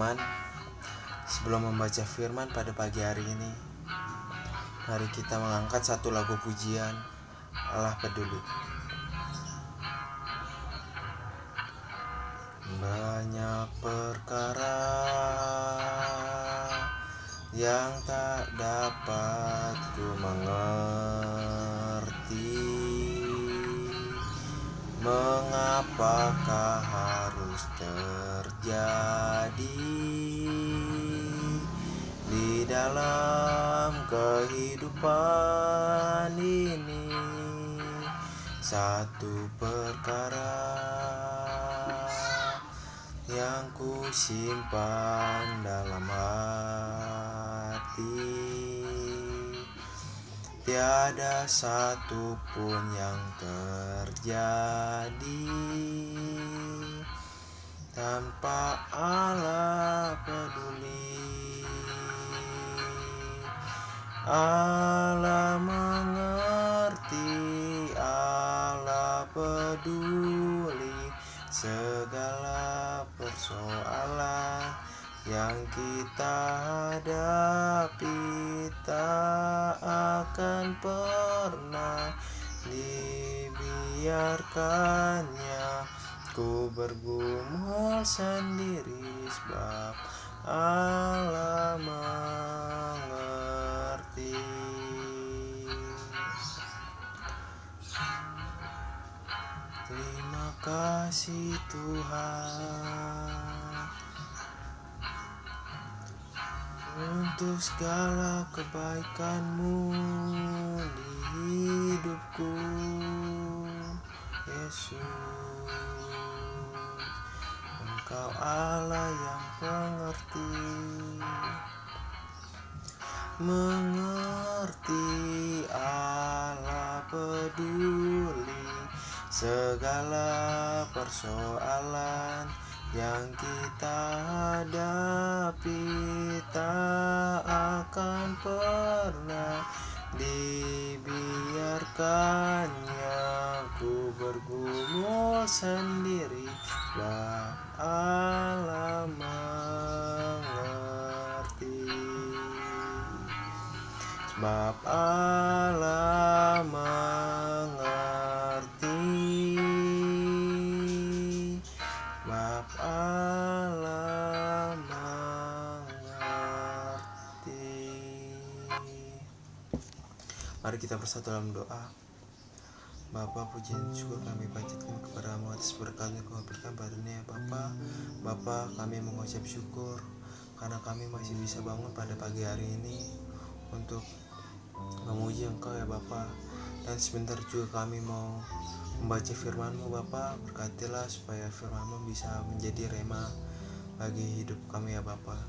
teman-teman, sebelum membaca firman pada pagi hari ini, mari kita mengangkat satu lagu pujian, Allah Peduli. Banyak perkara yang tak dapat ku mengerti, mengapakah harus terjadi di dalam kehidupan ini. Satu perkara yang ku simpan dalam hati, tiada satu pun yang terjadi tanpa Allah peduli. Allah mengerti, Allah peduli segala persoalan yang kita hadapi, tak akan pernah dibiarkannya ku bergumul sendiri, sebab Allah mengerti. Terima kasih Tuhan untuk segala kebaikan-Mu di hidupku, Yesus. Engkau Allah yang mengerti, Allah peduli segala persoalan yang kita hadapi, tak akan pernah dibiarkannya ku bergumul sendiri, lah Allah mengerti, sebab Allah mengerti, sebab Allah mengerti. Mari kita bersatu dalam doa. Bapa, pujian syukur kami panjatkan kepada-Mu atas berkat yang Kau berikan pada dunia. Bapa, kami mengucap syukur karena kami masih bisa bangun pada pagi hari ini untuk memuji Engkau ya Bapa. Dan sebentar juga kami mau membaca firman-Mu Bapa. Berkatilah supaya firman-Mu bisa menjadi rema bagi hidup kami ya Bapa.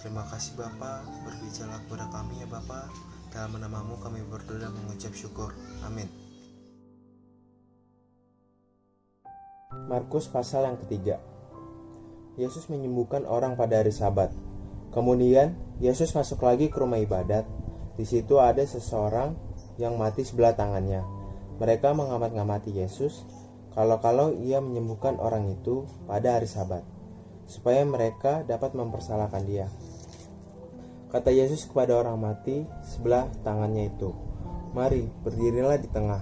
Terima kasih Bapa, berbicara kepada kami ya Bapa. Dalam nama-Mu kami berdoa dan mengucap syukur. Amin. Markus pasal yang ketiga. Yesus menyembuhkan orang pada hari Sabat. Kemudian Yesus masuk lagi ke rumah ibadat. Di situ ada seseorang yang mati sebelah tangannya. Mereka mengamat-ngamati Yesus kalau ia menyembuhkan orang itu pada hari Sabat, supaya mereka dapat mempersalahkan dia. Kata Yesus kepada orang mati sebelah tangannya itu, "Mari, berdirilah di tengah."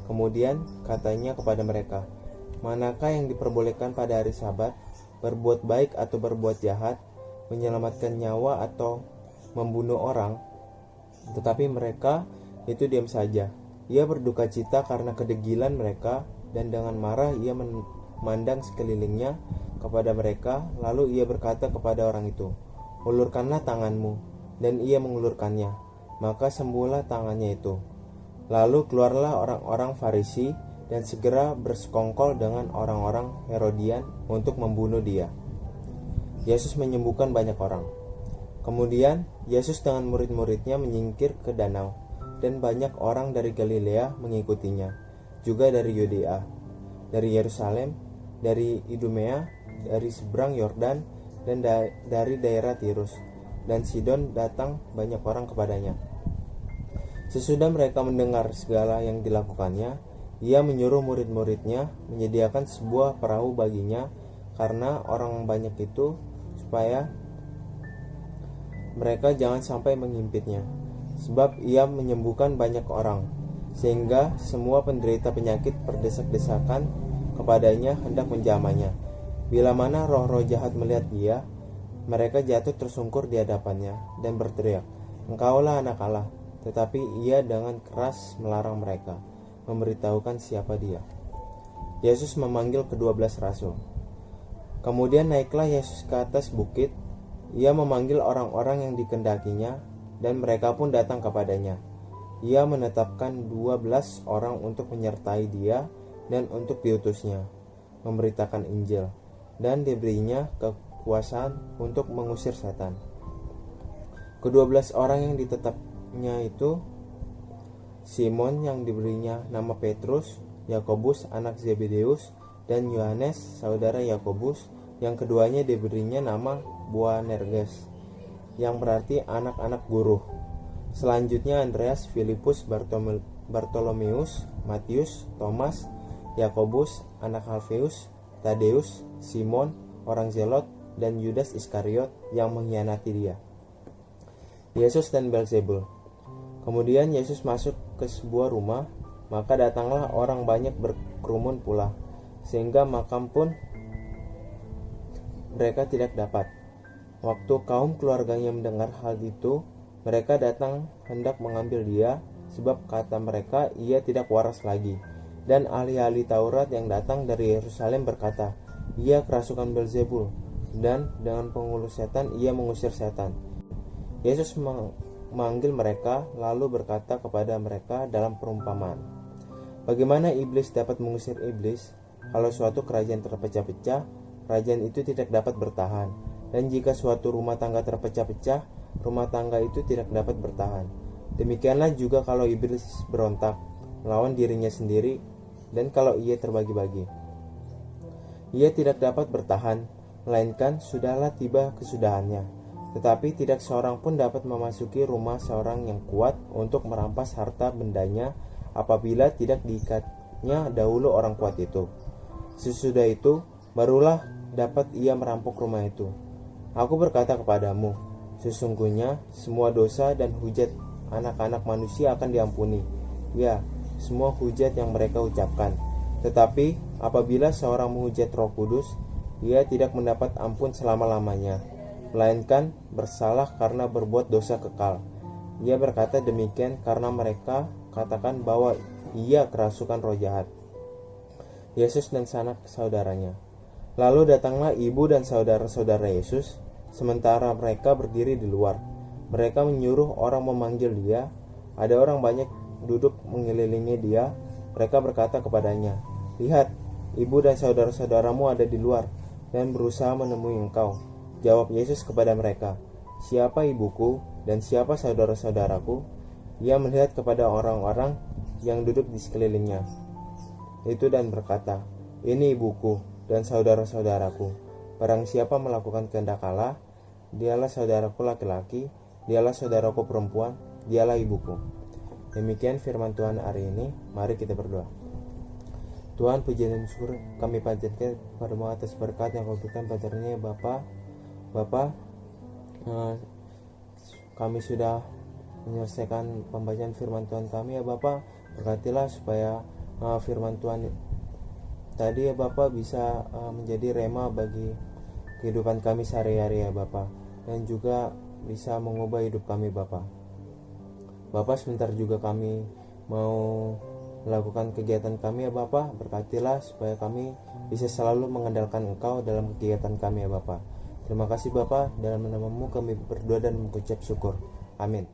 Kemudian katanya kepada mereka, "Manakah yang diperbolehkan pada hari Sabat, berbuat baik atau berbuat jahat, menyelamatkan nyawa atau membunuh orang?" Tetapi mereka itu diam saja. Ia berduka cita karena kedegilan mereka, dan dengan marah ia memandang sekelilingnya kepada mereka. Lalu ia berkata kepada orang itu, "Ulurkanlah tanganmu." Dan ia mengulurkannya, maka sembuhlah tangannya itu. Lalu keluarlah orang-orang Farisi dan segera bersekongkol dengan orang-orang Herodian untuk membunuh dia. Yesus menyembuhkan banyak orang. Kemudian Yesus dengan murid-muridnya menyingkir ke danau, dan banyak orang dari Galilea mengikutinya, juga dari Yudea, dari Yerusalem, dari Idumea, dari seberang Yordan, dan dari daerah Tirus dan Sidon datang banyak orang kepadanya. Sesudah mereka mendengar segala yang dilakukannya, ia menyuruh murid-muridnya menyediakan sebuah perahu baginya karena orang banyak itu, supaya mereka jangan sampai mengimpitnya, sebab ia menyembuhkan banyak orang, sehingga semua penderita penyakit berdesak-desakan kepadanya hendak menjamahnya. Bila mana roh-roh jahat melihat dia, mereka jatuh tersungkur di hadapannya dan berteriak, "Engkaulah anak Allah." Tetapi ia dengan keras melarang mereka, memberitahukan siapa dia. Yesus memanggil ke-12 rasul. Kemudian naiklah Yesus ke atas bukit. Ia memanggil orang-orang yang dikendakinya, dan mereka pun datang kepadanya. Ia menetapkan 12 orang untuk menyertai dia dan untuk diutusnya, memberitakan Injil, dan diberinya kekuasaan untuk mengusir setan. Ke-12 orang yang ditetapnya itu Simon yang diberinya nama Petrus, Yakobus anak Zebedeus, dan Yohanes saudara Yakobus, yang keduanya diberinya nama Boanerges, yang berarti anak-anak guru. Selanjutnya Andreas, Filipus, Bartolomeus, Matius, Thomas, Yakobus anak Alfeus, Tadeus, Simon orang Zelot, dan Yudas Iskariot yang mengkhianati dia. Yesus dan Beelzebul. Kemudian Yesus masuk ke sebuah rumah, maka datanglah orang banyak berkerumun pula, sehingga makam pun mereka tidak dapat. Waktu kaum keluarganya mendengar hal itu, mereka datang hendak mengambil dia, sebab kata mereka ia tidak waras lagi. Dan ahli-ahli Taurat yang datang dari Yerusalem berkata, "Ia kerasukan Beelzebul, dan dengan penghulu setan ia mengusir setan." Yesus memanggil mereka, lalu berkata kepada mereka dalam perumpamaan, "Bagaimana iblis dapat mengusir iblis? Kalau suatu kerajaan terpecah-pecah, kerajaan itu tidak dapat bertahan. Dan jika suatu rumah tangga terpecah-pecah, rumah tangga itu tidak dapat bertahan. Demikianlah juga kalau iblis berontak melawan dirinya sendiri, dan kalau ia terbagi-bagi, ia tidak dapat bertahan, melainkan sudahlah tiba kesudahannya. Tetapi tidak seorang pun dapat memasuki rumah seorang yang kuat untuk merampas harta bendanya apabila tidak diikatnya dahulu orang kuat itu. Sesudah itu, barulah dapat ia merampok rumah itu. Aku berkata kepadamu, sesungguhnya semua dosa dan hujat anak-anak manusia akan diampuni, ya, semua hujat yang mereka ucapkan. Tetapi apabila seorang menghujat Roh Kudus, ia tidak mendapat ampun selama-lamanya, melainkan bersalah karena berbuat dosa kekal. Ia berkata demikian karena mereka katakan bahwa ia kerasukan roh jahat. Yesus dan sanak saudaranya. Lalu datanglah ibu dan saudara-saudara Yesus, sementara mereka berdiri di luar. Mereka menyuruh orang memanggil dia. Ada orang banyak duduk mengelilingi dia. Mereka berkata kepadanya, "Lihat, ibu dan saudara-saudaramu ada di luar dan berusaha menemui engkau." Jawab Yesus kepada mereka, "Siapa ibuku dan siapa saudara-saudaraku?" Ia melihat kepada orang-orang yang duduk di sekelilingnya itu dan berkata, "Ini ibuku dan saudara-saudaraku. Barang siapa melakukan kehendak Allah, dialah saudaraku laki-laki, dialah saudaraku perempuan, dialah ibuku." Demikian firman Tuhan hari ini. Mari kita berdoa. Tuhan, puji dan syukur kami panjatkan kepadamu atas berkat yang kau berikan pada hari ini, Bapa. Kami sudah menyelesaikan pembacaan firman Tuhan kami, ya Bapa. Berkatilah supaya firman Tuhan tadi, ya Bapa, bisa menjadi rema bagi kehidupan kami sehari-hari, ya Bapa, dan juga bisa mengubah hidup kami, Bapa. Bapa, sebentar juga kami mau melakukan kegiatan kami, ya Bapa. Berkatilah supaya kami bisa selalu mengandalkan Engkau dalam kegiatan kami, ya Bapa. Terima kasih Bapa, dalam nama-Mu kami berdoa dan mengucap syukur. Amin.